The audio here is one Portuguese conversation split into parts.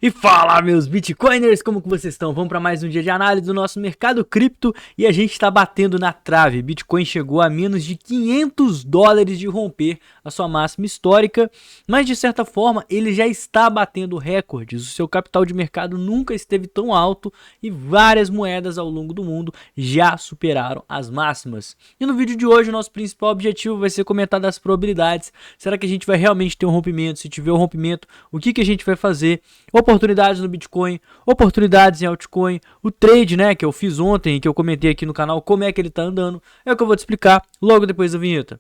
E fala, meus Bitcoiners, como que vocês estão? Vamos para mais um dia de análise do nosso mercado cripto e a gente está batendo na trave. Bitcoin chegou a menos de 500 dólares de romper a sua máxima histórica, mas de certa forma ele já está batendo recordes. O seu capital de mercado nunca esteve tão alto e várias moedas ao longo do mundo já superaram as máximas. E no vídeo de hoje o nosso principal objetivo vai ser comentar das probabilidades. Será que a gente vai realmente ter um rompimento? Se tiver um rompimento, o que a gente vai fazer? Oportunidades no Bitcoin, oportunidades em altcoin, o trade, né, que eu fiz ontem, que eu comentei aqui no canal, como é que ele tá andando, é o que eu vou te explicar logo depois da vinheta.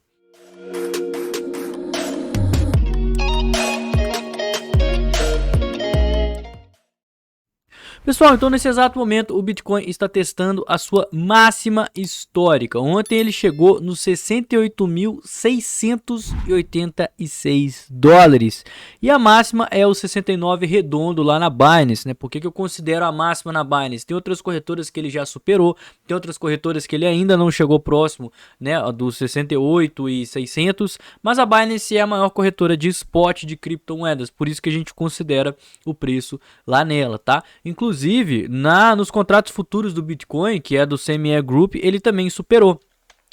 Pessoal, então nesse exato momento o Bitcoin está testando a sua máxima histórica. Ontem ele chegou nos 68.686 dólares. E a máxima é o 69 redondo lá na Binance, né? Por que eu considero a máxima na Binance? Tem outras corretoras que ele já superou, tem outras corretoras que ele ainda não chegou próximo, né, dos 68.600, mas a Binance é a maior corretora de spot de criptomoedas, por isso que a gente considera o preço lá nela, tá? Inclusive, nos contratos futuros do Bitcoin, que é do CME Group, ele também superou.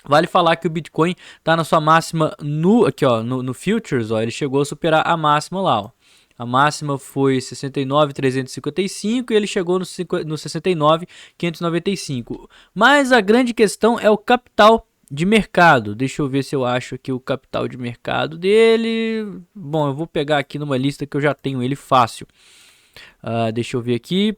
Vale falar que o Bitcoin está na sua máxima aqui, ó, no Futures, ó, ele chegou a superar a máxima lá, ó. A máxima foi 69.355 e ele chegou no 69.595. Mas a grande questão é o capital de mercado. Deixa eu ver se eu acho aqui o capital de mercado dele. Bom, eu vou pegar aqui numa lista que eu já tenho ele fácil. Deixa eu ver aqui.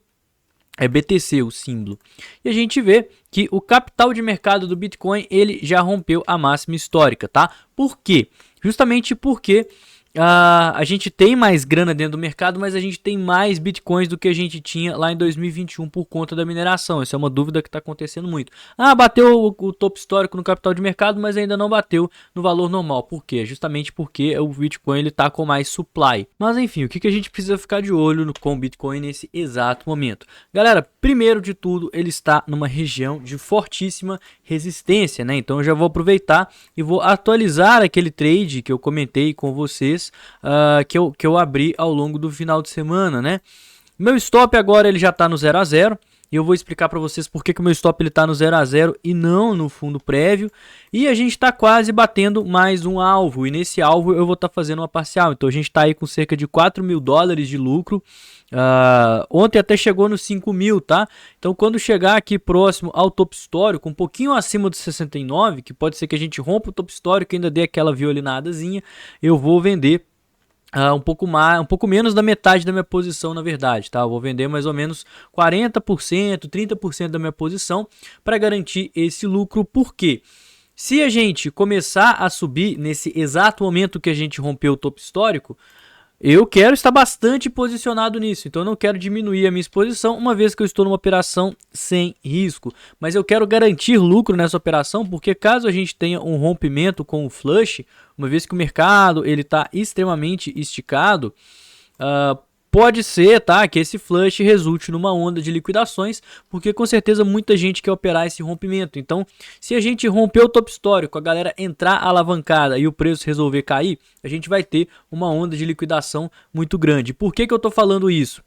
É BTC o símbolo. E a gente vê que o capital de mercado do Bitcoin ele já rompeu a máxima histórica, tá? Por quê? Justamente porque a gente tem mais grana dentro do mercado, mas a gente tem mais bitcoins do que a gente tinha lá em 2021 por conta da mineração. Essa é uma dúvida que está acontecendo muito. Bateu o topo histórico no capital de mercado, mas ainda não bateu no valor normal. Por quê? Justamente porque o Bitcoin ele está com mais supply. Mas enfim, o que a gente precisa ficar de olho com o Bitcoin nesse exato momento? Galera, primeiro de tudo, ele está numa região de fortíssima resistência, né? Então eu já vou aproveitar e vou atualizar aquele trade que eu comentei com vocês, que eu abri ao longo do final de semana, né? Meu stop agora ele já está no 0 a 0 e eu vou explicar para vocês por que o meu stop ele está no 0 a 0 e não no fundo prévio. E a gente está quase batendo mais um alvo, e nesse alvo eu vou estar fazendo uma parcial. Então a gente está aí com cerca de 4 mil dólares de lucro. Ontem até chegou nos 5 mil, tá? Então quando chegar aqui próximo ao topo histórico, um pouquinho acima dos 69, que pode ser que a gente rompa o topo histórico e ainda dê aquela violinadazinha, eu vou vender um pouco menos da metade da minha posição, na verdade, tá? Eu vou vender mais ou menos 40%, 30% da minha posição para garantir esse lucro. Por quê? Se a gente começar a subir nesse exato momento que a gente rompeu o topo histórico, eu quero estar bastante posicionado nisso, então eu não quero diminuir a minha exposição, uma vez que eu estou numa operação sem risco. Mas eu quero garantir lucro nessa operação, porque caso a gente tenha um rompimento com o flush, uma vez que o mercado está extremamente esticado, pode ser, tá, que esse flush resulte numa onda de liquidações, porque com certeza muita gente quer operar esse rompimento. Então, se a gente romper o topo histórico, a galera entrar alavancada e o preço resolver cair, a gente vai ter uma onda de liquidação muito grande. Por que eu tô falando isso?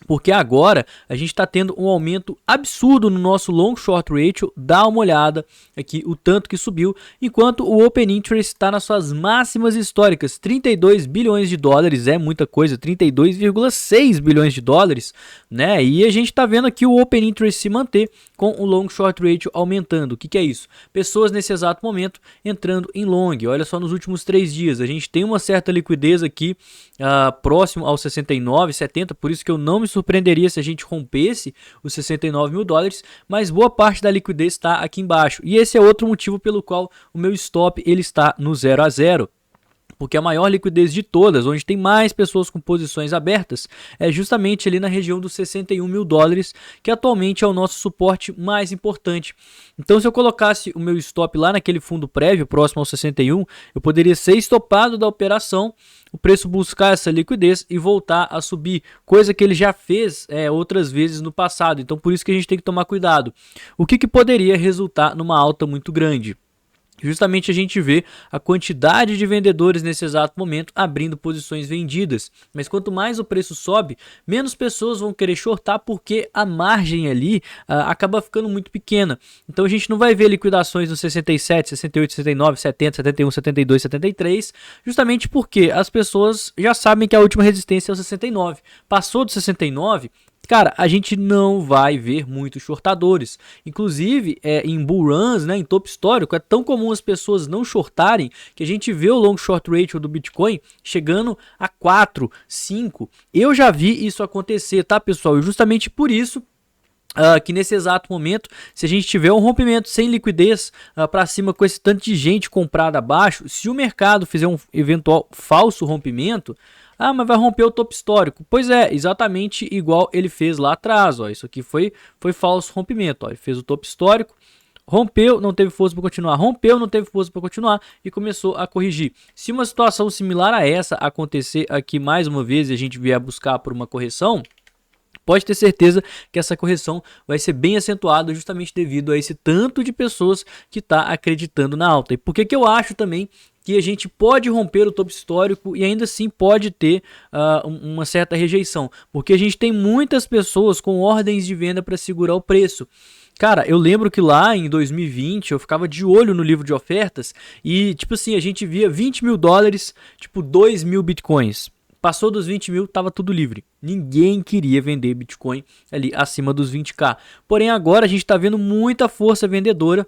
Porque agora a gente está tendo um aumento absurdo no nosso long short ratio. Dá uma olhada aqui o tanto que subiu, enquanto o open interest está nas suas máximas históricas, 32 bilhões de dólares, é muita coisa, 32,6 bilhões de dólares, né? E a gente está vendo aqui o open interest se manter com o long short ratio aumentando. O que é isso? Pessoas nesse exato momento entrando em long. Olha só, nos últimos 3 dias a gente tem uma certa liquidez aqui próximo aos 69, 70, por isso que eu não me surpreenderia se a gente rompesse os 69 mil dólares, mas boa parte da liquidez está aqui embaixo. E esse é outro motivo pelo qual o meu stop ele está no 0 a 0. Porque a maior liquidez de todas, onde tem mais pessoas com posições abertas, é justamente ali na região dos 61 mil dólares, que atualmente é o nosso suporte mais importante. Então, se eu colocasse o meu stop lá naquele fundo prévio, próximo ao 61, eu poderia ser estopado da operação, o preço buscar essa liquidez e voltar a subir, coisa que ele já fez outras vezes no passado. Então, por isso que a gente tem que tomar cuidado. O que poderia resultar numa alta muito grande? Justamente a gente vê a quantidade de vendedores nesse exato momento abrindo posições vendidas. Mas quanto mais o preço sobe, menos pessoas vão querer shortar porque a margem ali acaba ficando muito pequena. Então a gente não vai ver liquidações no 67, 68, 69, 70, 71, 72, 73, justamente porque as pessoas já sabem que a última resistência é o 69. Passou do 69, cara, a gente não vai ver muitos shortadores. Inclusive, em bull runs, né, em topo histórico, é tão comum as pessoas não shortarem que a gente vê o long short ratio do Bitcoin chegando a 4, 5. Eu já vi isso acontecer, tá, pessoal? E justamente por isso que nesse exato momento, se a gente tiver um rompimento sem liquidez para cima com esse tanto de gente comprada abaixo, se o mercado fizer um eventual falso rompimento, mas vai romper o topo histórico. Pois é, exatamente igual ele fez lá atrás. Ó. Isso aqui foi falso rompimento. Ó. Ele fez o topo histórico, rompeu, não teve força para continuar, rompeu, não teve força para continuar e começou a corrigir. Se uma situação similar a essa acontecer aqui mais uma vez e a gente vier buscar por uma correção, pode ter certeza que essa correção vai ser bem acentuada justamente devido a esse tanto de pessoas que está acreditando na alta. E por que eu acho também que a gente pode romper o topo histórico e ainda assim pode ter uma certa rejeição? Porque a gente tem muitas pessoas com ordens de venda para segurar o preço. Cara, eu lembro que lá em 2020 eu ficava de olho no livro de ofertas e, tipo assim, a gente via 20 mil dólares, tipo 2 mil bitcoins. Passou dos 20 mil, estava tudo livre. Ninguém queria vender Bitcoin ali acima dos 20k. Porém, agora a gente está vendo muita força vendedora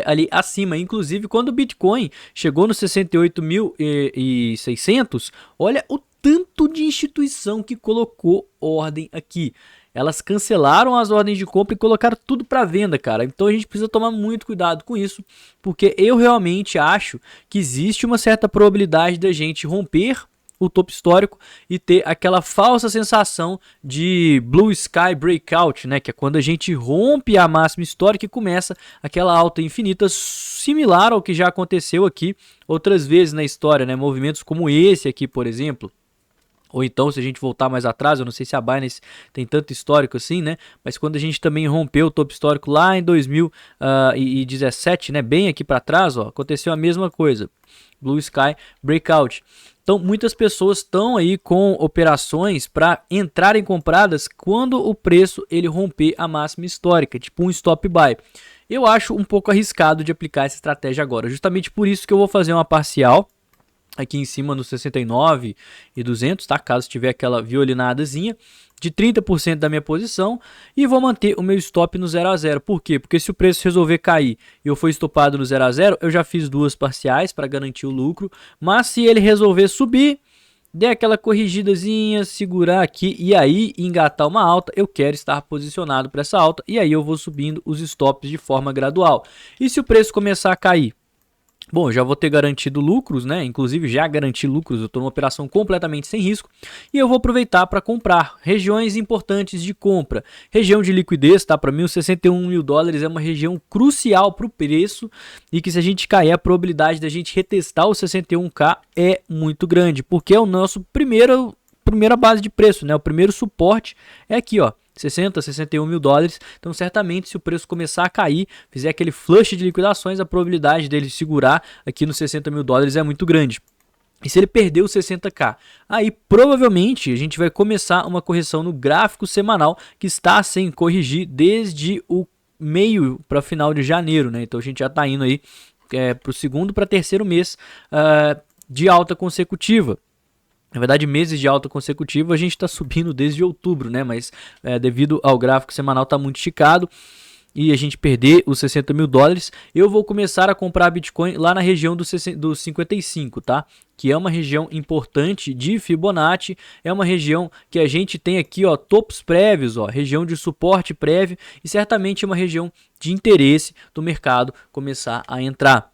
ali acima. Inclusive, quando o Bitcoin chegou nos 68.600, olha o tanto de instituição que colocou ordem aqui. Elas cancelaram as ordens de compra e colocaram tudo para venda, cara. Então a gente precisa tomar muito cuidado com isso, porque eu realmente acho que existe uma certa probabilidade da gente romper o topo histórico e ter aquela falsa sensação de Blue Sky Breakout, né? Que é quando a gente rompe a máxima histórica e começa aquela alta infinita, similar ao que já aconteceu aqui outras vezes na história, né? Movimentos como esse aqui, por exemplo. Ou então, se a gente voltar mais atrás, eu não sei se a Binance tem tanto histórico assim, né? Mas quando a gente também rompeu o topo histórico lá em 2017, né? Bem aqui para trás, ó, aconteceu a mesma coisa. Blue Sky Breakout. Então, muitas pessoas estão aí com operações para entrarem compradas quando o preço ele romper a máxima histórica, tipo um stop buy. Eu acho um pouco arriscado de aplicar essa estratégia agora, justamente por isso que eu vou fazer uma parcial aqui em cima no 69 e 200, tá? Caso tiver aquela violinadazinha de 30% da minha posição e vou manter o meu stop no 0 a 0. Por quê? Porque se o preço resolver cair e eu for estopado no 0 a 0, eu já fiz duas parciais para garantir o lucro, mas se ele resolver subir, der aquela corrigidazinha, segurar aqui e aí engatar uma alta, eu quero estar posicionado para essa alta e aí eu vou subindo os stops de forma gradual. E se o preço começar a cair? Bom, já vou ter garantido lucros, né? Inclusive já garanti lucros, eu estou numa operação completamente sem risco e eu vou aproveitar para comprar regiões importantes de compra. Região de liquidez, tá? Para mim os 61 mil dólares é uma região crucial para o preço e que se a gente cair, a probabilidade da gente retestar o 61k é muito grande, porque é o nosso primeira base de preço, né? O primeiro suporte é aqui, ó. 60, 61 mil dólares, então certamente se o preço começar a cair, fizer aquele flush de liquidações, a probabilidade dele segurar aqui nos 60 mil dólares é muito grande. E se ele perder os 60k, aí provavelmente a gente vai começar uma correção no gráfico semanal que está sem corrigir desde o meio para final de janeiro, né? Então a gente já está indo aí para o segundo para terceiro mês de alta consecutiva. Na verdade, meses de alta consecutiva a gente está subindo desde outubro, né? Mas devido ao gráfico semanal tá muito esticado e a gente perder os 60 mil dólares, eu vou começar a comprar Bitcoin lá na região dos 55, tá? Que é uma região importante de Fibonacci, é uma região que a gente tem aqui, ó, topos prévios, ó, região de suporte prévio e certamente uma região de interesse do mercado começar a entrar.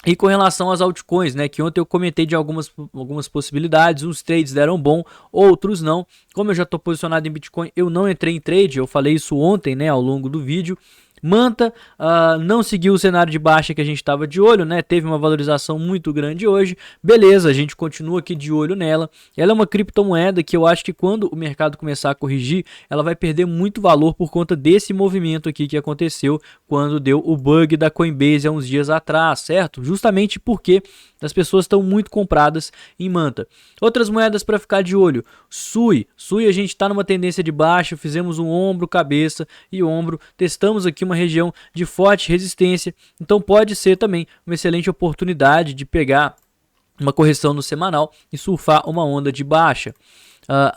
E com relação às altcoins, né, que ontem eu comentei de algumas possibilidades, uns trades deram bom, outros não. Como eu já estou posicionado em Bitcoin, eu não entrei em trade, eu falei isso ontem, né, ao longo do vídeo. Manta não seguiu o cenário de baixa que a gente estava de olho, né? Teve uma valorização muito grande hoje. Beleza, a gente continua aqui de olho nela. Ela é uma criptomoeda que eu acho que quando o mercado começar a corrigir, ela vai perder muito valor por conta desse movimento aqui que aconteceu quando deu o bug da Coinbase há uns dias atrás, certo? Justamente porque as pessoas estão muito compradas em Manta. Outras moedas para ficar de olho. Sui a gente está numa tendência de baixa, fizemos um ombro, cabeça e ombro. Testamos aqui uma região de forte resistência, então pode ser também uma excelente oportunidade de pegar uma correção no semanal e surfar uma onda de baixa.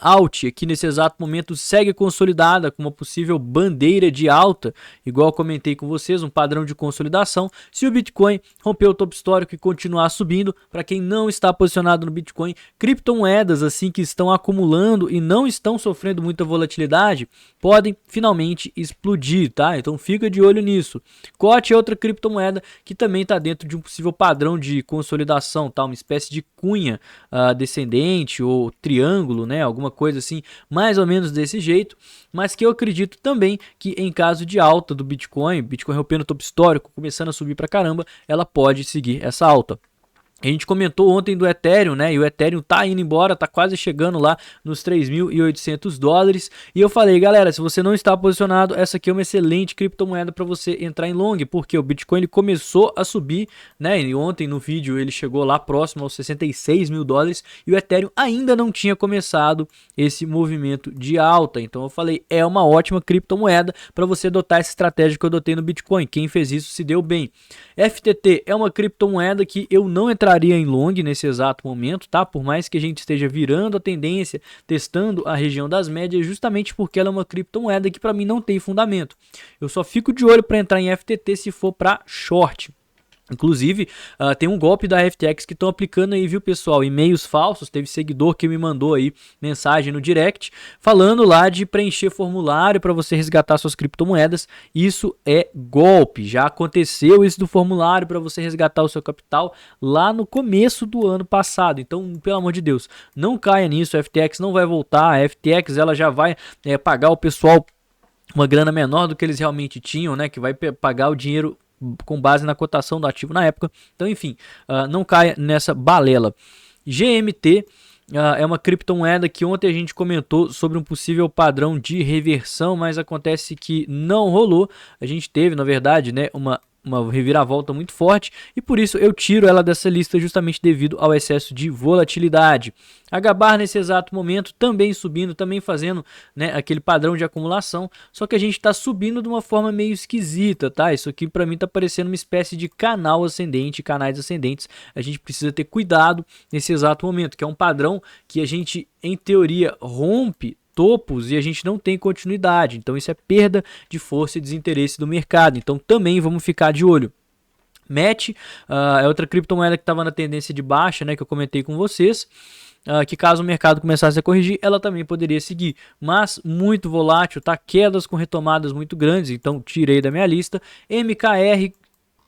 Alt aqui nesse exato momento segue consolidada com uma possível bandeira de alta, igual comentei com vocês, um padrão de consolidação. Se o Bitcoin romper o topo histórico e continuar subindo, para quem não está posicionado no Bitcoin, criptomoedas assim que estão acumulando e não estão sofrendo muita volatilidade, podem finalmente explodir, tá? Então fica de olho nisso. COT é outra criptomoeda que também está dentro de um possível padrão de consolidação, tá? Uma espécie de cunha descendente ou triângulo, né? Alguma coisa assim, mais ou menos desse jeito, mas que eu acredito também que em caso de alta do Bitcoin rompendo o topo histórico, começando a subir pra caramba, ela pode seguir essa alta. A gente comentou ontem do Ethereum, né? E o Ethereum tá indo embora, tá quase chegando lá nos 3.800 dólares. E eu falei, galera, se você não está posicionado, essa aqui é uma excelente criptomoeda para você entrar em long, porque o Bitcoin ele começou a subir, né? E ontem no vídeo ele chegou lá próximo aos 66 mil dólares e o Ethereum ainda não tinha começado esse movimento de alta. Então eu falei, é uma ótima criptomoeda para você adotar essa estratégia que eu adotei no Bitcoin. Quem fez isso se deu bem. FTT é uma criptomoeda que eu não entraria em long nesse exato momento, tá? Por mais que a gente esteja virando a tendência, testando a região das médias, justamente porque ela é uma criptomoeda que para mim não tem fundamento. Eu só fico de olho para entrar em FTT se for para short. Inclusive, tem um golpe da FTX que estão aplicando aí, viu, pessoal? E-mails falsos. Teve seguidor que me mandou aí mensagem no direct falando lá de preencher formulário para você resgatar suas criptomoedas. Isso é golpe. Já aconteceu isso do formulário para você resgatar o seu capital lá no começo do ano passado. Então, pelo amor de Deus, não caia nisso. A FTX não vai voltar. A FTX ela já vai pagar o pessoal uma grana menor do que eles realmente tinham, né? Que vai pagar o dinheiro com base na cotação do ativo na época. Então, enfim, não caia nessa balela. GMT é uma criptomoeda que ontem a gente comentou sobre um possível padrão de reversão, mas acontece que não rolou. A gente teve, na verdade, né, uma reviravolta muito forte e por isso eu tiro ela dessa lista justamente devido ao excesso de volatilidade. A Gabar nesse exato momento também subindo, também fazendo, né, aquele padrão de acumulação, só que a gente está subindo de uma forma meio esquisita, tá? Isso aqui para mim está parecendo uma espécie de canal ascendente, canais ascendentes. A gente precisa ter cuidado nesse exato momento, que é um padrão que a gente em teoria rompe topos e a gente não tem continuidade, então isso é perda de força e desinteresse do mercado, então também vamos ficar de olho. MET é outra criptomoeda que estava na tendência de baixa, né, que eu comentei com vocês, que caso o mercado começasse a corrigir, ela também poderia seguir, mas muito volátil, tá? Quedas com retomadas muito grandes, então tirei da minha lista. MKR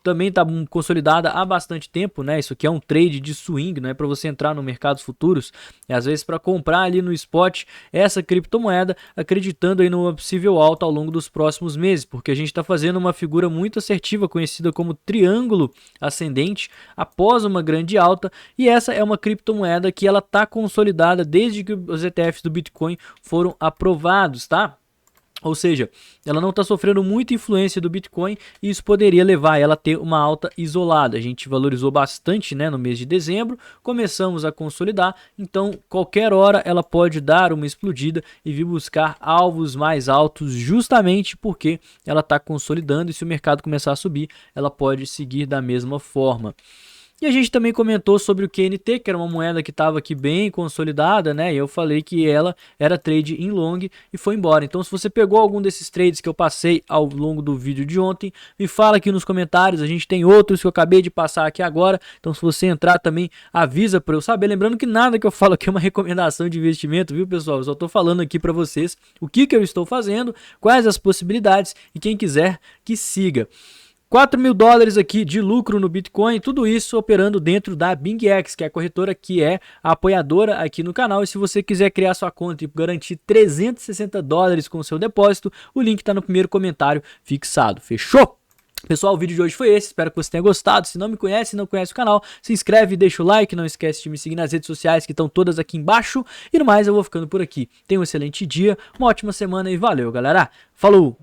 também está consolidada há bastante tempo, né? Isso aqui é um trade de swing, não é para você entrar no mercados futuros, é às vezes para comprar ali no spot essa criptomoeda, acreditando aí numa possível alta ao longo dos próximos meses, porque a gente está fazendo uma figura muito assertiva, conhecida como triângulo ascendente, após uma grande alta, e essa é uma criptomoeda que ela está consolidada desde que os ETFs do Bitcoin foram aprovados, tá? Ou seja, ela não está sofrendo muita influência do Bitcoin e isso poderia levar ela a ter uma alta isolada. A gente valorizou bastante, né, no mês de dezembro, começamos a consolidar, então qualquer hora ela pode dar uma explodida e vir buscar alvos mais altos justamente porque ela está consolidando e se o mercado começar a subir, ela pode seguir da mesma forma. E a gente também comentou sobre o QNT, que era uma moeda que estava aqui bem consolidada, né? E eu falei que ela era trade em long e foi embora. Então, se você pegou algum desses trades que eu passei ao longo do vídeo de ontem, me fala aqui nos comentários. A gente tem outros que eu acabei de passar aqui agora. Então, se você entrar também, avisa para eu saber. Lembrando que nada que eu falo aqui é uma recomendação de investimento, viu, pessoal? Eu só estou falando aqui para vocês o que eu estou fazendo, quais as possibilidades e quem quiser que siga. $4.000 aqui de lucro no Bitcoin, tudo isso operando dentro da BingX, que é a corretora que é a apoiadora aqui no canal. E se você quiser criar sua conta e garantir $360 com o seu depósito, o link está no primeiro comentário fixado. Fechou? Pessoal, o vídeo de hoje foi esse, espero que você tenha gostado. Se não me conhece, não conhece o canal, se inscreve, deixa o like, não esquece de me seguir nas redes sociais que estão todas aqui embaixo. E no mais, eu vou ficando por aqui. Tenha um excelente dia, uma ótima semana e valeu, galera. Falou!